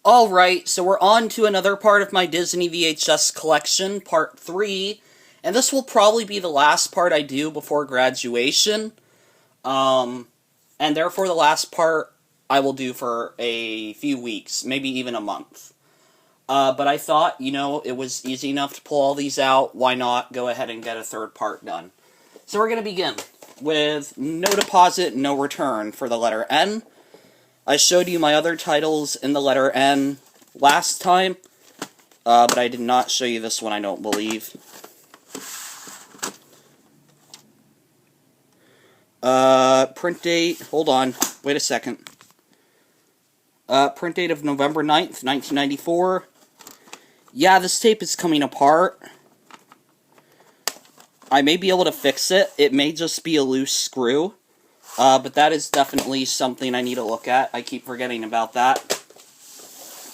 Alright, so we're on to another part of my Disney VHS collection, part 3, and this will probably be the last part I do before graduation, and therefore the last part I will do for a few weeks, maybe even a month. But I thought, it was easy enough to pull all these out, why not go ahead and get a third part done. So we're going to begin with no deposit, no return for the letter N. I showed you my other titles in the letter N last time, but I did not show you this one, I don't believe. Print date, hold on, wait a second. Print date of November 9th, 1994. Yeah, this tape is coming apart. I may be able to fix it. It may just be a loose screw. But that is definitely something I need to look at. I keep forgetting about that.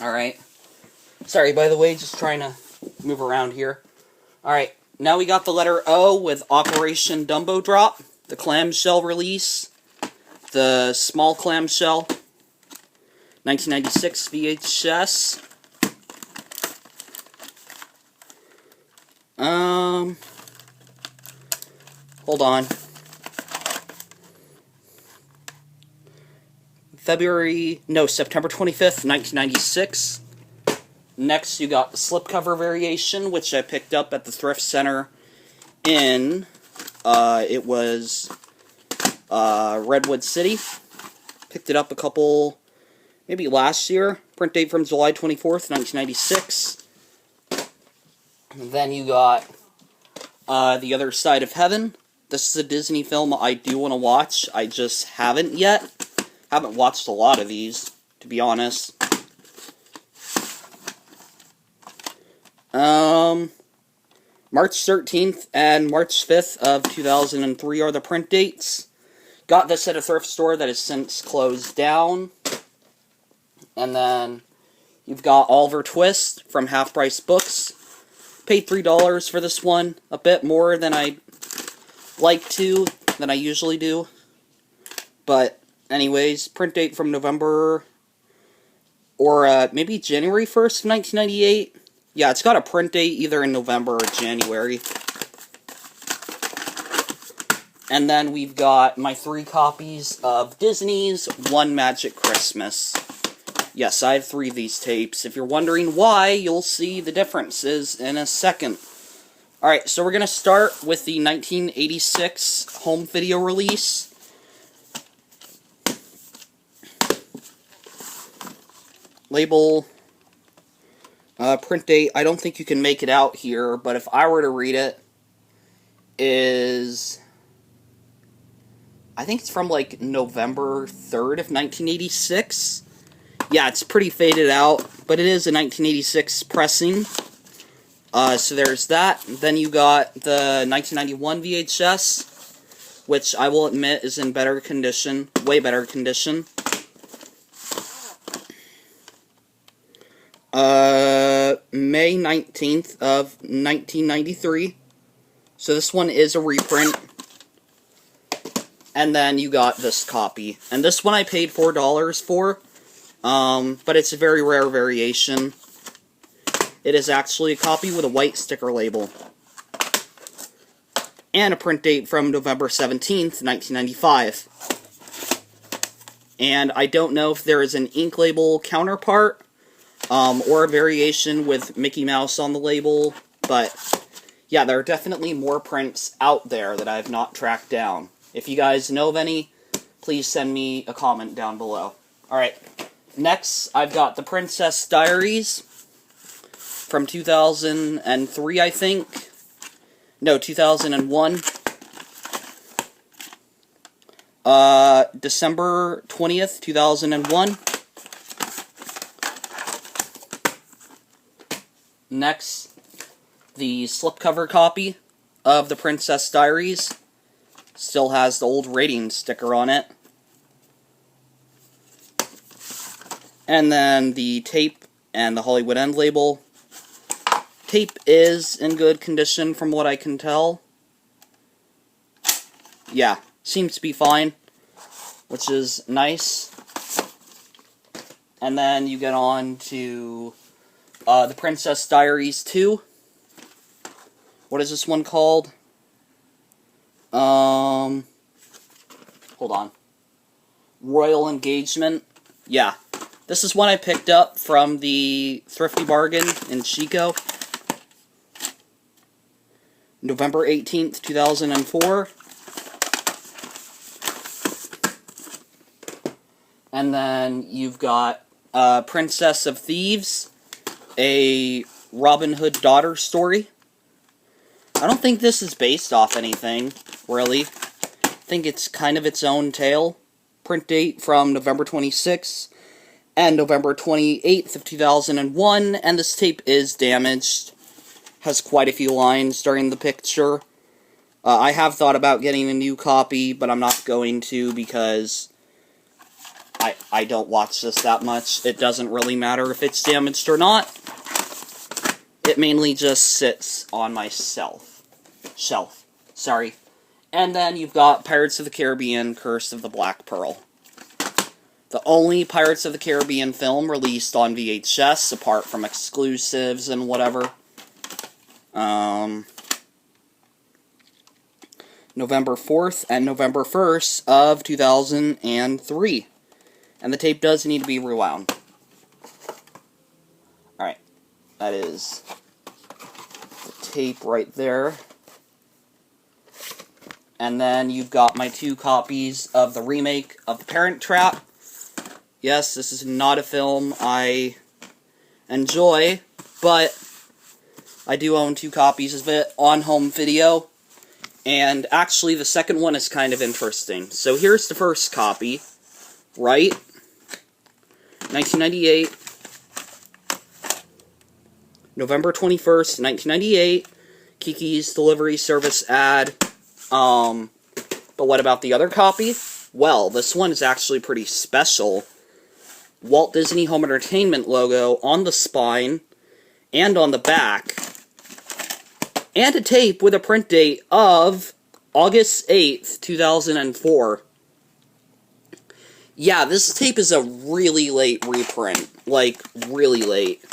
Alright. Sorry, by the way, just trying to move around here. Alright, now we got the letter O with Operation Dumbo Drop, the clamshell release, the small clamshell, 1996 VHS. Hold on. September 25th, 1996. Next, you got the slipcover variation, which I picked up at the thrift center in, it was, Redwood City. Picked it up maybe last year. Print date from July 24th, 1996. And then you got, The Other Side of Heaven. This is a Disney film I do want to watch. I just haven't yet. Haven't watched a lot of these, to be honest. March 13th and March 5th of 2003 are the print dates. Got this at a thrift store that has since closed down. And then you've got Oliver Twist from Half Price Books. Paid $3 for this one. A bit more than I usually do. But anyways, print date from November, or maybe January 1st, 1998. Yeah, it's got a print date either in November or January. And then we've got my 3 copies of Disney's One Magic Christmas. Yes, I have 3 of these tapes. If you're wondering why, you'll see the differences in a second. Alright, so we're going to start with the 1986 home video release. Label, print date, I don't think you can make it out here, but if I were to read it, I think it's from like November 3rd of 1986. Yeah, it's pretty faded out, but it is a 1986 pressing. So there's that. Then you got the 1991 VHS, which I will admit is in better condition, way better condition. May 19th of 1993. So this one is a reprint. And then you got this copy. And this one I paid $4 for. But it's a very rare variation. It is actually a copy with a white sticker label. And a print date from November 17th, 1995. And I don't know if there is an ink label counterpart, or a variation with Mickey Mouse on the label, but yeah, there are definitely more prints out there that I have not tracked down. If you guys know of any, please send me a comment down below. Alright, next I've got The Princess Diaries from 2003, I think. No, 2001. December 20th, 2001. Next, the slipcover copy of The Princess Diaries. Still has the old rating sticker on it. And then the tape and the Hollywood End label. Tape is in good condition from what I can tell. Yeah, seems to be fine, which is nice. And then you get on to The Princess Diaries 2. What is this one called? Hold on. Royal Engagement. Yeah. This is one I picked up from the Thrifty Bargain in Chico. November 18th, 2004. And then you've got Princess of Thieves, a Robin Hood daughter story. I don't think this is based off anything, really. I think it's kind of its own tale. Print date from November 26th and November 28th of 2001, and this tape is damaged. Has quite a few lines during the picture. I have thought about getting a new copy, but I'm not going to because I don't watch this that much. It doesn't really matter if it's damaged or not. It mainly just sits on my shelf. Sorry. And then you've got Pirates of the Caribbean, Curse of the Black Pearl. The only Pirates of the Caribbean film released on VHS, apart from exclusives and whatever. November 4th and November 1st of 2003. And the tape does need to be rewound. Alright. That is the tape right there. And then you've got my 2 copies of the remake of The Parent Trap. Yes, this is not a film I enjoy, but I do own 2 copies of it on home video. And actually, the second one is kind of interesting. So here's the first copy, right? 1998. November 21st, 1998. Kiki's Delivery Service ad. But what about the other copy? Well, this one is actually pretty special. Walt Disney Home Entertainment logo on the spine and on the back. And a tape with a print date of August 8th, 2004. Yeah, this tape is a really late reprint. Like, really late.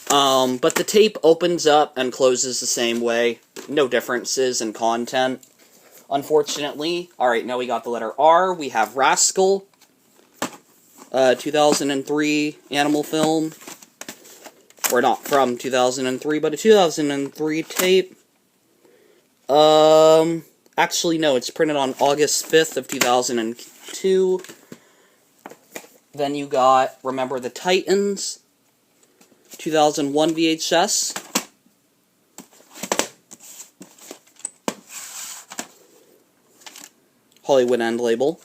But the tape opens up and closes the same way. No differences in content, unfortunately. Alright, now we got the letter R. We have Rascal. 2003 animal film. Or not from 2003, but a 2003 tape. Actually, no, it's printed on August 5th of 2002. Then you got Remember the Titans, 2001 VHS. Hollywood End label.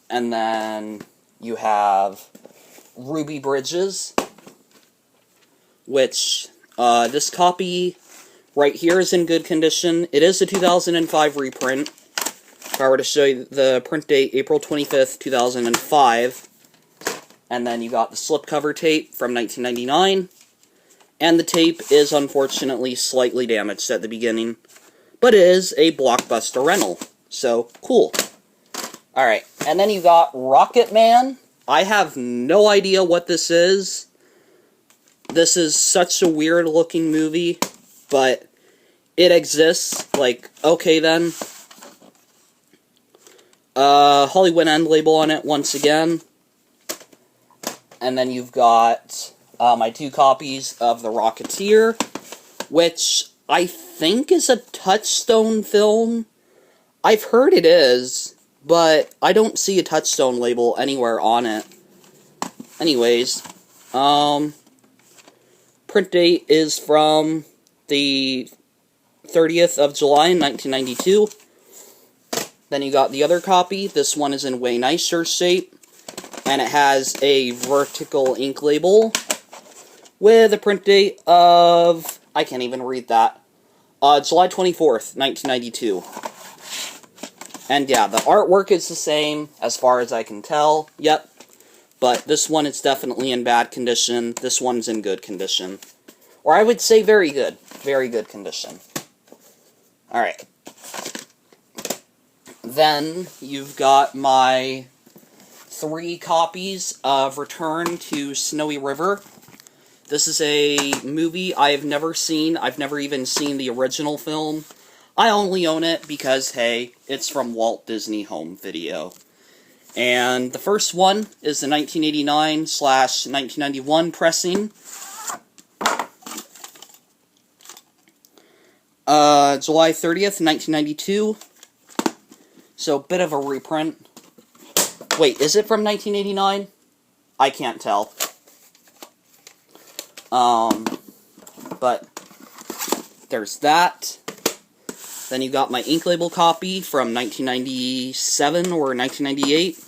And then you have Ruby Bridges, which, this copy right here is in good condition. It is a 2005 reprint. If I were to show you the print date, April 25th, 2005. And then you got the slipcover tape from 1999. And the tape is unfortunately slightly damaged at the beginning. But it is a Blockbuster rental. So, cool. Alright, and then you got Rocket Man. I have no idea what this is. This is such a weird looking movie, but it exists. Like, okay then. Hollywood End label on it once again. And then you've got my 2 copies of The Rocketeer, which I think is a Touchstone film. I've heard it is, but I don't see a Touchstone label anywhere on it. Anyways, print date is from the 30th of July, 1992. Then you got the other copy. This one is in way nicer shape, and it has a vertical ink label with a print date of, I can't even read that, July 24th, 1992. And yeah, the artwork is the same, as far as I can tell. Yep. But this one is definitely in bad condition. This one's in good condition. Or I would say very good. Very good condition. Alright. Then, you've got my 3 copies of Return to Snowy River. This is a movie I have never seen. I've never even seen the original film. I only own it because, hey, it's from Walt Disney Home Video. And the first one is the 1989/1991 pressing. July 30th, 1992. So, bit of a reprint. Wait, is it from 1989? I can't tell. But there's that. Then you got my ink label copy from 1997 or 1998.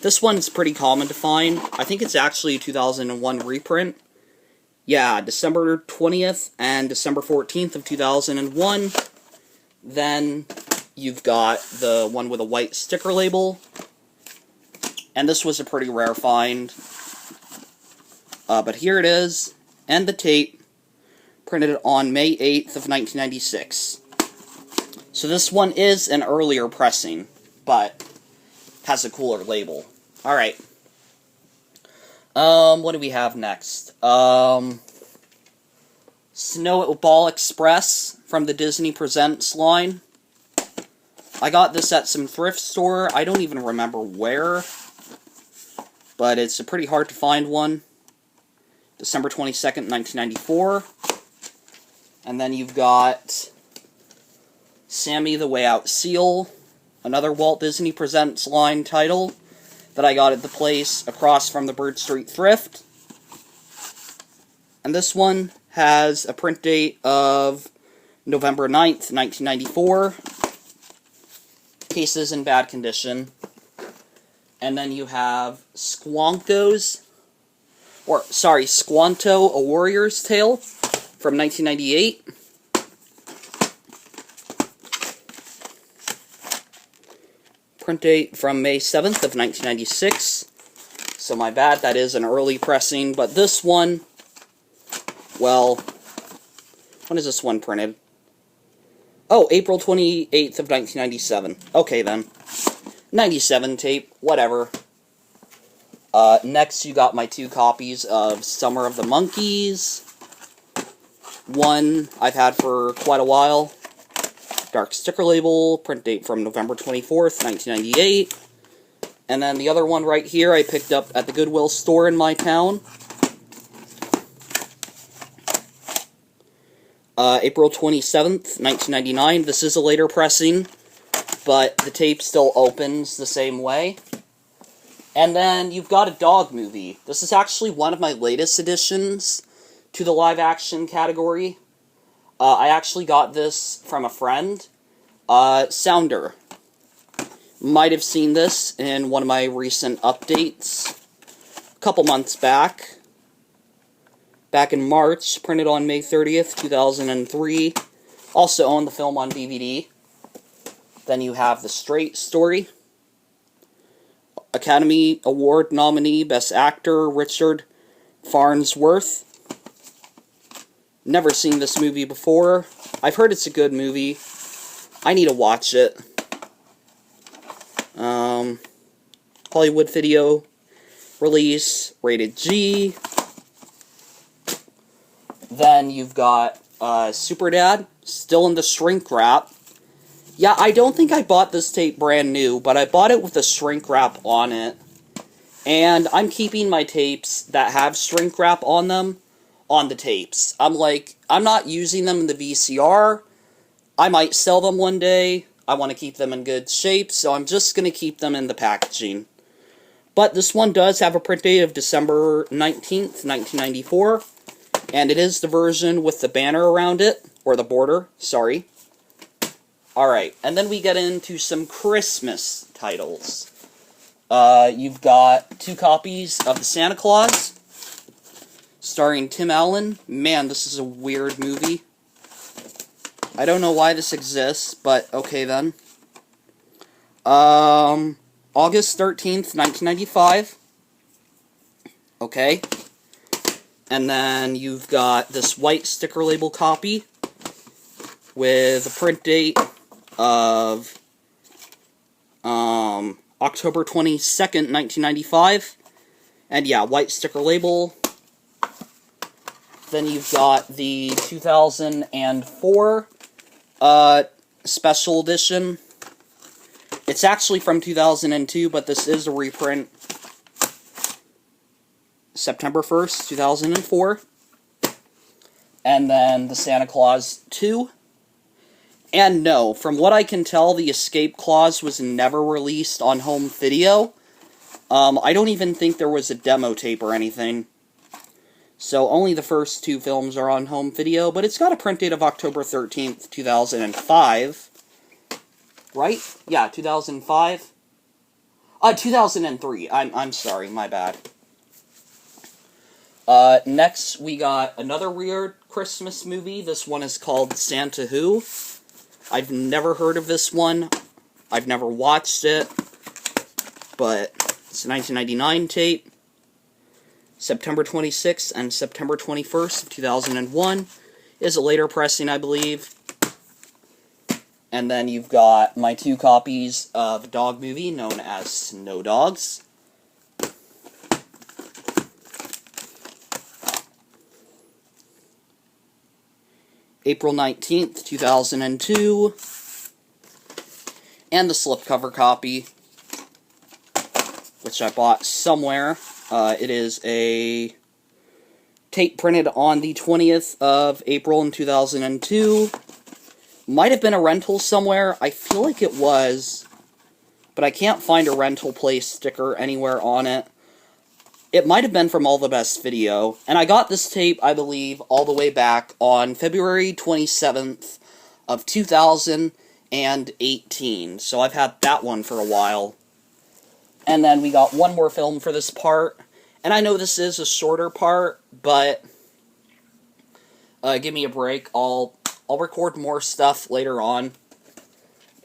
This one's pretty common to find. I think it's actually a 2001 reprint. Yeah, December 20th and December 14th of 2001. Then you've got the one with a white sticker label. And this was a pretty rare find. But here it is, and the tape, printed on May 8th of 1996. So this one is an earlier pressing, but has a cooler label. Alright. What do we have next? Snowball Express from the Disney Presents line. I got this at some thrift store. I don't even remember where, but it's a pretty hard to find one. December 22nd, 1994. And then you've got Sammy the Way Out Seal, another Walt Disney Presents line title that I got at the place across from the Bird Street Thrift. And this one has a print date of November 9th, 1994. Case is in bad condition. And then you have Squanto, A Warrior's Tale from 1998. Print date from May 7th of 1996. So my bad, that is an early pressing, but this one, well, when is this one printed? Oh, April 28th of 1997. Okay then. 97 tape, whatever. Next, you got my 2 copies of Summer of the Monkeys. One I've had for quite a while. Dark sticker label, print date from November 24th, 1998. And then the other one right here I picked up at the Goodwill store in my town. April 27th, 1999. This is a later pressing, but the tape still opens the same way. And then you've got a dog movie. This is actually one of my latest additions to the live-action category. I actually got this from a friend. Sounder. Might have seen this in one of my recent updates a couple months back. Back in March, printed on May 30th, 2003. Also own the film on DVD. Then you have The Straight Story. Academy Award nominee, Best Actor, Richard Farnsworth. Never seen this movie before. I've heard it's a good movie. I need to watch it. Hollywood Video release, rated G. Then you've got Superdad, still in the shrink wrap. Yeah, I don't think I bought this tape brand new, but I bought it with a shrink wrap on it. And I'm keeping my tapes that have shrink wrap on them on the tapes. I'm not using them in the VCR. I might sell them one day. I want to keep them in good shape, so I'm just going to keep them in the packaging. But this one does have a print date of December 19th, 1994. And it is the version with the banner around it, or the border, sorry. Alright, and then we get into some Christmas titles. You've got 2 copies of The Santa Claus, starring Tim Allen. Man, this is a weird movie. I don't know why this exists, but okay then. August 13th, 1995. Okay. And then you've got this white sticker label copy with a print date of October 22nd, 1995. And yeah, white sticker label. Then you've got the 2004 special edition. It's actually from 2002, but this is a reprint. September 1st, 2004. And then the Santa Claus 2. And no, from what I can tell, the Escape Clause was never released on home video. I don't even think there was a demo tape or anything. So only the first two films are on home video, but it's got a print date of October 13th, 2005. Right? Yeah, 2005. 2003. I'm sorry, my bad. Next, we got another weird Christmas movie. This one is called Santa Who. I've never heard of this one. I've never watched it. But it's a 1999 tape. September 26th and September 21st of 2001 is a later pressing, I believe. And then you've got my two copies of a dog movie known as Snow Dogs. April 19th, 2002. And the slipcover copy, which I bought somewhere. It is a tape printed on the 20th of April in 2002. Might have been a rental somewhere. I feel like it was, but I can't find a rental place sticker anywhere on it. It might have been from All the Best Video. And I got this tape, I believe, all the way back on February 27th of 2018. So I've had that one for a while. And then we got one more film for this part. And I know this is a shorter part, but give me a break. I'll record more stuff later on.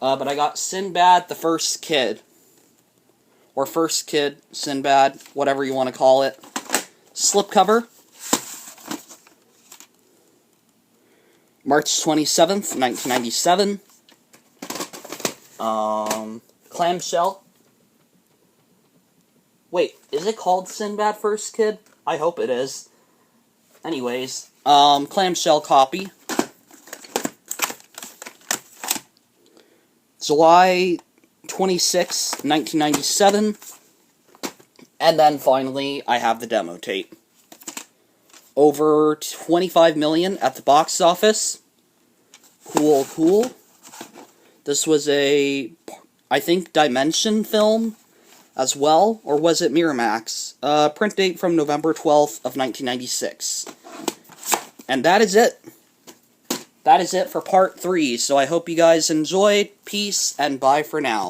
But I got Sinbad the First Kid. Or First Kid, Sinbad, whatever you want to call it. Slipcover. March 27th, 1997. Clamshell. Wait, is it called Sinbad First Kid? I hope it is. Anyways, clamshell copy. July 26, 1997. And then finally, I have the demo tape. Over 25 million at the box office. Cool, cool. This was a, I think, Dimension film as well, or was it Miramax? Print date from November 12th of 1996. And that is it. That is it for part 3, so I hope you guys enjoyed. Peace, and bye for now.